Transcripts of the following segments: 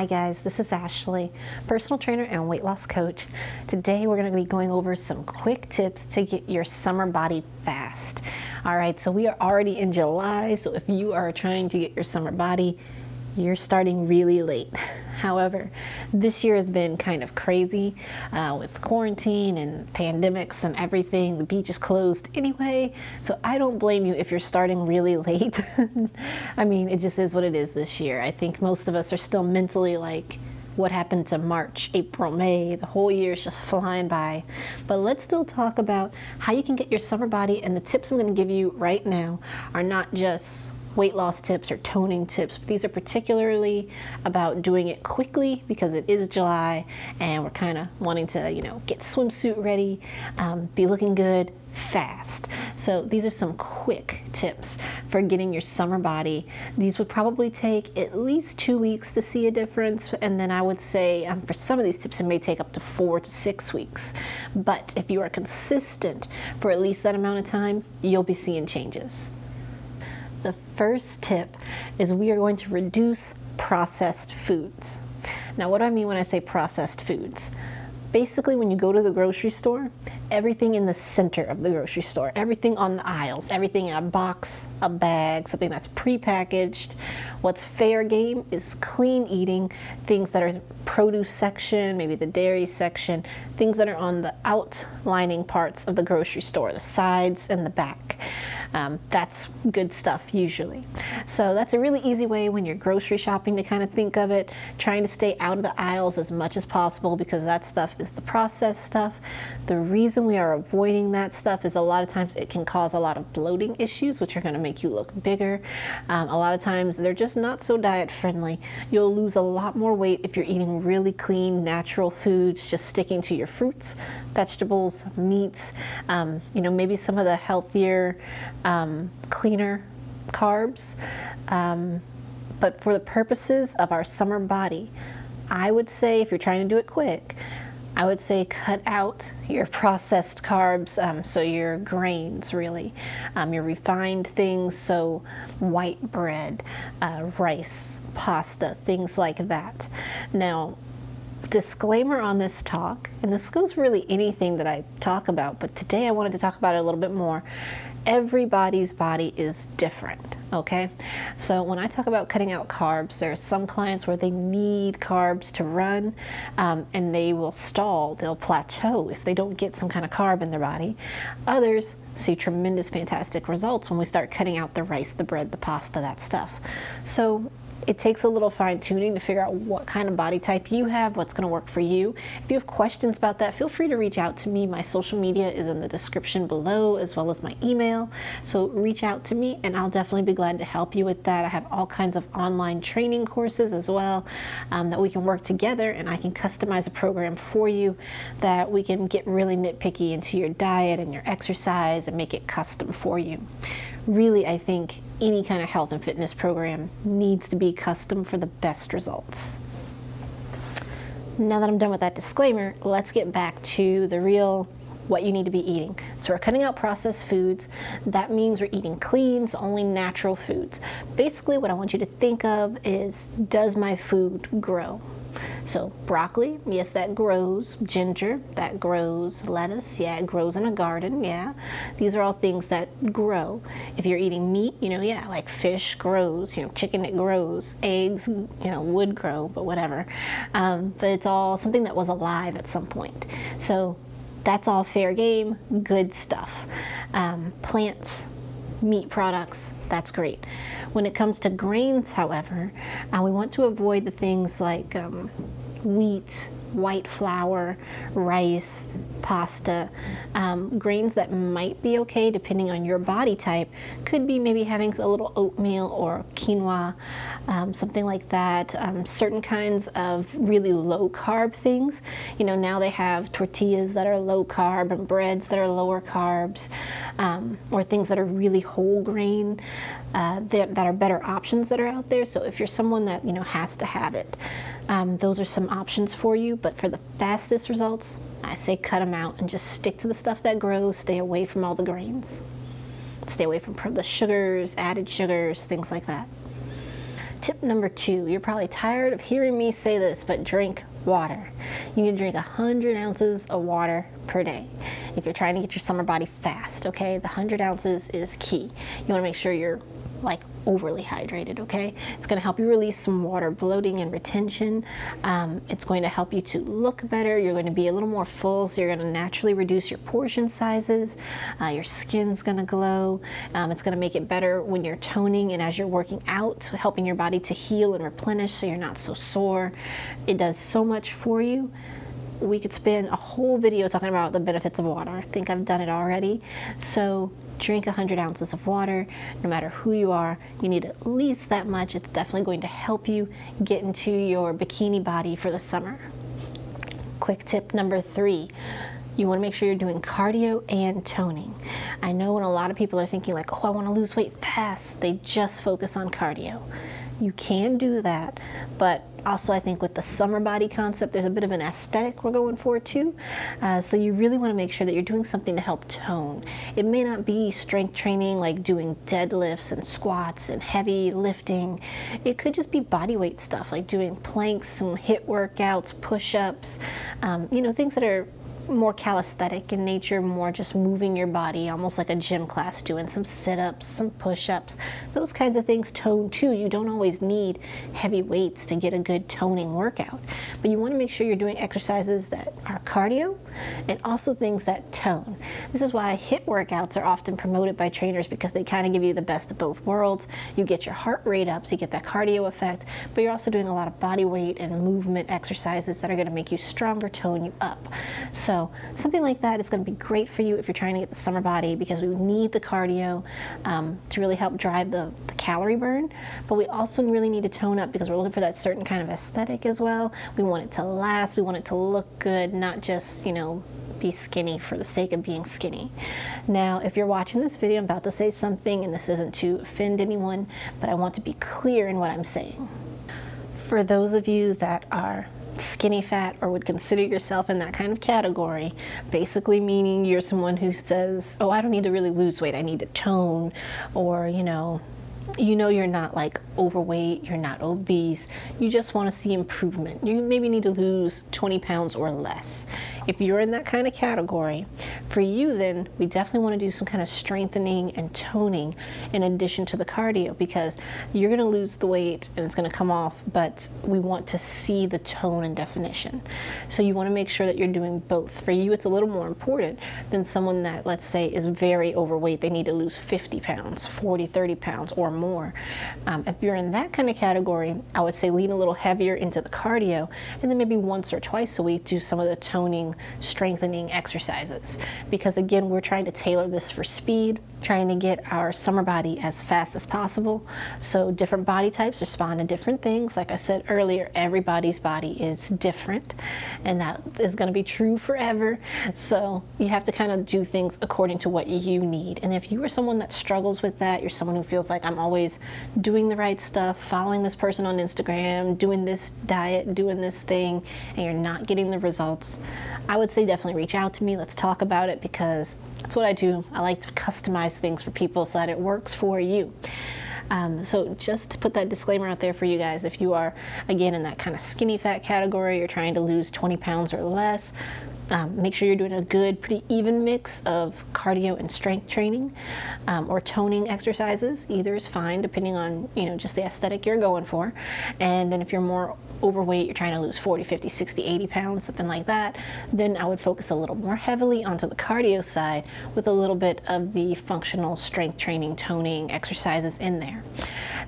Hi guys, this is Ashley, personal trainer and weight loss coach. Today we're going to be going over some quick tips to get your summer body fast. Alright, so we are already in July, so if you are trying to get your summer body, you're starting really late. However, this year has been kind of crazy with quarantine and pandemics and everything. The beach is closed anyway, so I don't blame you if you're starting really late. I mean, it just is what it is this year. I think most of us are still mentally like, what happened to March, April, May? The whole year is just flying by. But let's still talk about how you can get your summer body, and the tips I'm going to give you right now are not just weight loss tips or toning tips, but these are particularly about doing it quickly because it is July and we're kind of wanting to, get swimsuit ready, be looking good fast. So these are some quick tips for getting your summer body. These would probably take at least 2 weeks to see a difference, and then I would say for some of these tips it may take up to 4 to 6 weeks. But if you are consistent for at least that amount of time, you'll be seeing changes. The first tip is we are going to reduce processed foods. Now, what do I mean when I say processed foods? Basically, when you go to the grocery store, everything in the center of the grocery store, everything on the aisles, everything in a box, a bag, something that's prepackaged. What's fair game is clean eating, things that are produce section, maybe the dairy section, things that are on the outlining parts of the grocery store, the sides and the back. That's good stuff usually. So that's a really easy way when you're grocery shopping to kind of think of it, trying to stay out of the aisles as much as possible because that stuff is the processed stuff. The reason we are avoiding that stuff is a lot of times it can cause a lot of bloating issues, which are going to make you look bigger. A lot of times they're just not so diet friendly. You'll lose a lot more weight if you're eating really clean, natural foods, just sticking to your fruits, vegetables, meats, maybe some of the healthier, cleaner carbs. But for the purposes of our summer body, I would say if you're trying to do it quick, I would say cut out your processed carbs, so your grains really, your refined things, so white bread, rice, pasta, things like that. Now, disclaimer on this talk, and this goes really anything that I talk about, but today I wanted to talk about it a little bit more. Everybody's body is different, okay? So when I talk about cutting out carbs, there are some clients where they need carbs to run, and they will stall, they'll plateau if they don't get some kind of carb in their body. Others see tremendous, fantastic results when we start cutting out the rice, the bread, the pasta, that stuff. So it takes a little fine tuning to figure out what kind of body type you have, what's going to work for you. If you have questions about that, feel free to reach out to me. My social media is in the description below, as well as my email. So reach out to me and I'll definitely be glad to help you with that. I have all kinds of online training courses as well that we can work together, and I can customize a program for you that we can get really nitpicky into your diet and your exercise and make it custom for you. Really, I think any kind of health and fitness program needs to be custom for the best results. Now that I'm done with that disclaimer, let's get back to the real what you need to be eating. So we're cutting out processed foods. That means we're eating clean, so only natural foods. Basically, what I want you to think of is, does my food grow? So broccoli, yes, that grows. Ginger, that grows. Lettuce, yeah, it grows in a garden, yeah. These are all things that grow. If you're eating meat, yeah, like fish grows, chicken, it grows. Eggs, would grow, but whatever. But it's all something that was alive at some point. So that's all fair game, good stuff. Plants, meat products, that's great. When it comes to grains, however, we want to avoid the things like wheat, white flour, rice, pasta. Grains that might be okay depending on your body type could be maybe having a little oatmeal or quinoa, something like that. Certain kinds of really low carb things. Now they have tortillas that are low carb and breads that are lower carbs, or things that are really whole grain, that are better options that are out there. So if you're someone that has to have it, those are some options for you. But for the fastest results, I say cut them out and just stick to the stuff that grows. Stay away from all the grains. Stay away from the sugars, added sugars, things like that. Tip number 2, you're probably tired of hearing me say this, but drink water. You need to drink 100 ounces of water per day if you're trying to get your summer body fast, okay? The 100 ounces is key. You want to make sure you're like overly hydrated, okay? It's going to help you release some water bloating and retention. It's going to help you to look better. You're going to be a little more full, so you're going to naturally reduce your portion sizes. Your skin's going to glow. It's going to make it better when you're toning and as you're working out, helping your body to heal and replenish so you're not so sore. It does so much for you. We could spend a whole video talking about the benefits of water. I think I've done it already. So drink 100 ounces of water. No matter who you are, you need at least that much. It's definitely going to help you get into your bikini body for the summer. Quick tip number 3. You want to make sure you're doing cardio and toning. I know when a lot of people are thinking like, oh, I want to lose weight fast, they just focus on cardio. You can do that, but also I think with the summer body concept, there's a bit of an aesthetic we're going for too. So you really want to make sure that you're doing something to help tone. It may not be strength training like doing deadlifts and squats and heavy lifting. It could just be body weight stuff like doing planks, some HIIT workouts, push-ups, things that are more calisthenic in nature, more just moving your body, almost like a gym class, doing some sit-ups, some push-ups, those kinds of things tone too. You don't always need heavy weights to get a good toning workout, but you want to make sure you're doing exercises that are cardio and also things that tone. This is why HIIT workouts are often promoted by trainers, because they kind of give you the best of both worlds. You get your heart rate up, so you get that cardio effect, but you're also doing a lot of body weight and movement exercises that are going to make you stronger, tone you up. So something like that is going to be great for you if you're trying to get the summer body, because we need the cardio to really help drive the calorie burn, but we also really need to tone up because we're looking for that certain kind of aesthetic as well. We want it to last, we want it to look good, not just, be skinny for the sake of being skinny. Now, if you're watching this video, I'm about to say something, and this isn't to offend anyone, but I want to be clear in what I'm saying. For those of you that are skinny fat or would consider yourself in that kind of category, basically meaning you're someone who says, oh, I don't need to really lose weight, I need to tone, or you're not like overweight, you're not obese, you just want to see improvement. You maybe need to lose 20 pounds or less. If you're in that kind of category, for you then, we definitely want to do some kind of strengthening and toning in addition to the cardio, because you're going to lose the weight and it's going to come off, but we want to see the tone and definition. So you want to make sure that you're doing both. For you, it's a little more important than someone that, let's say, is very overweight. They need to lose 50 pounds, 40, 30 pounds or more. If you're in that kind of category, I would say lean a little heavier into the cardio, and then maybe once or twice a week do some of the toning, strengthening exercises. Because again, we're trying to tailor this for speed, trying to get our summer body as fast as possible. So different body types respond to different things. Like I said earlier, everybody's body is different, and that is going to be true forever. So you have to kind of do things according to what you need. And if you are someone that struggles with that, you're someone who feels like I'm always doing the right stuff, following this person on Instagram, doing this diet, doing this thing, and you're not getting the results, I would say definitely reach out to me. Let's talk about it, because that's what I do. I like to customize things for people so that it works for you. So just to put that disclaimer out there for you guys, if you are, again, in that kind of skinny fat category, you're trying to lose 20 pounds or less, make sure you're doing a good, pretty even mix of cardio and strength training, or toning exercises. Either is fine, depending on, just the aesthetic you're going for. And then if you're more overweight, you're trying to lose 40, 50, 60, 80 pounds, something like that, then I would focus a little more heavily onto the cardio side with a little bit of the functional strength training, toning exercises in there.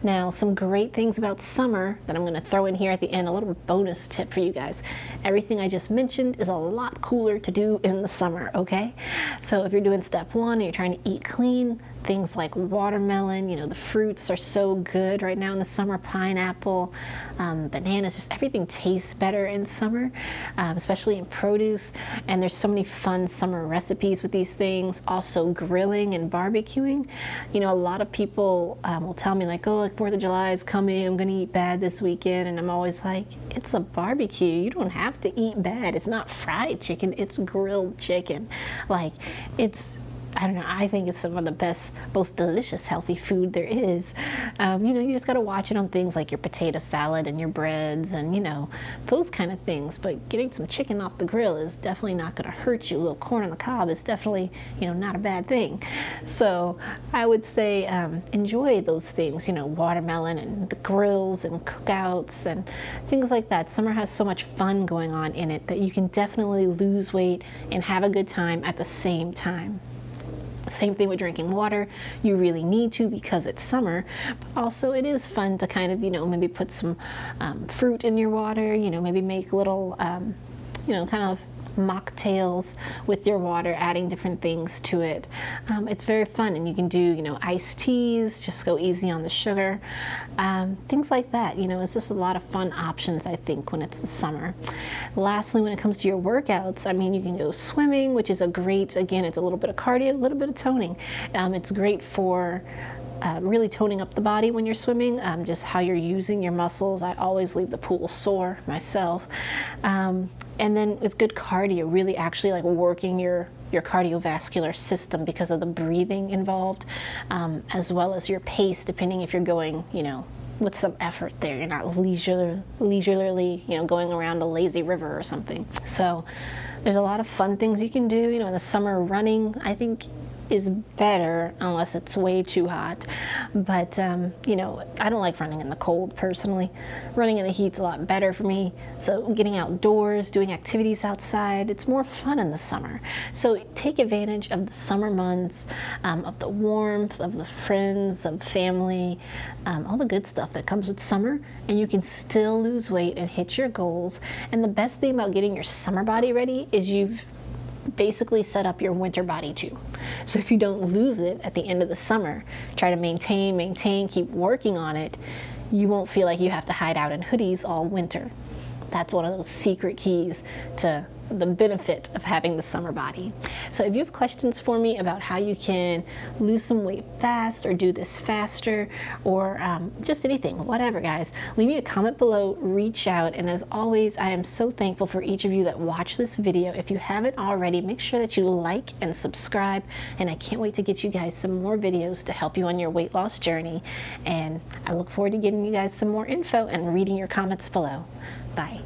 Now, some great things about summer that I'm going to throw in here at the end, a little bonus tip for you guys. Everything I just mentioned is a lot cooler to do in the summer, okay? So if you're doing step 1 and you're trying to eat clean, things like watermelon, the fruits are so good right now in the summer, pineapple, bananas, just everything tastes better in summer, especially in produce. And there's so many fun summer recipes with these things. Also grilling and barbecuing. A lot of people will tell me like, oh, like 4th of July is coming, I'm gonna eat bad this weekend. And I'm always like, it's a barbecue, you don't have to eat bad. It's not fried chicken, it's grilled chicken. Like, it's I don't know, I think it's some of the best, most delicious healthy food there is. You know, you just gotta watch it on things like your potato salad and your breads and, you know, those kind of things. But getting some chicken off the grill is definitely not gonna hurt you. A little corn on the cob is definitely, you know, not a bad thing. So I would say enjoy those things, you know, watermelon and the grills and cookouts and things like that. Summer has so much fun going on in it that you can definitely lose weight and have a good time at the same time. Same thing with drinking water. You really need to because it's summer. But also, it is fun to kind of, you know, maybe put some fruit in your water, you know, maybe make little, you know, kind of mocktails with your water, adding different things to it. It's very fun, and you can do, you know, iced teas, just go easy on the sugar, things like that. You know, it's just a lot of fun options, I think, when it's the summer. Lastly, when it comes to your workouts, I mean, you can go swimming, which is a great, again, it's a little bit of cardio, a little bit of toning. It's great for really toning up the body when you're swimming, just how you're using your muscles. I always leave the pool sore myself. And then it's good cardio, really actually like working your cardiovascular system because of the breathing involved, as well as your pace, depending if you're going, you know, with some effort there. You're not leisurely, you know, going around a lazy river or something. So there's a lot of fun things you can do. You know, in the summer, running, I think, is better unless it's way too hot. But you know, I don't like running in the cold personally. Running in the heat's a lot better for me. So getting outdoors, doing activities outside, it's more fun in the summer. So take advantage of the summer months, of the warmth, of the friends, of family, all the good stuff that comes with summer, and you can still lose weight and hit your goals. And the best thing about getting your summer body ready is you've basically set up your winter body too. So if you don't lose it at the end of the summer, try to maintain, keep working on it, you won't feel like you have to hide out in hoodies all winter. That's one of those secret keys to the benefit of having the summer body. So if you have questions for me about how you can lose some weight fast or do this faster or just anything, whatever, guys, leave me a comment below, reach out. And as always, I am so thankful for each of you that watch this video. If you haven't already, make sure that you like and subscribe. And I can't wait to get you guys some more videos to help you on your weight loss journey. And I look forward to getting you guys some more info and reading your comments below. Bye.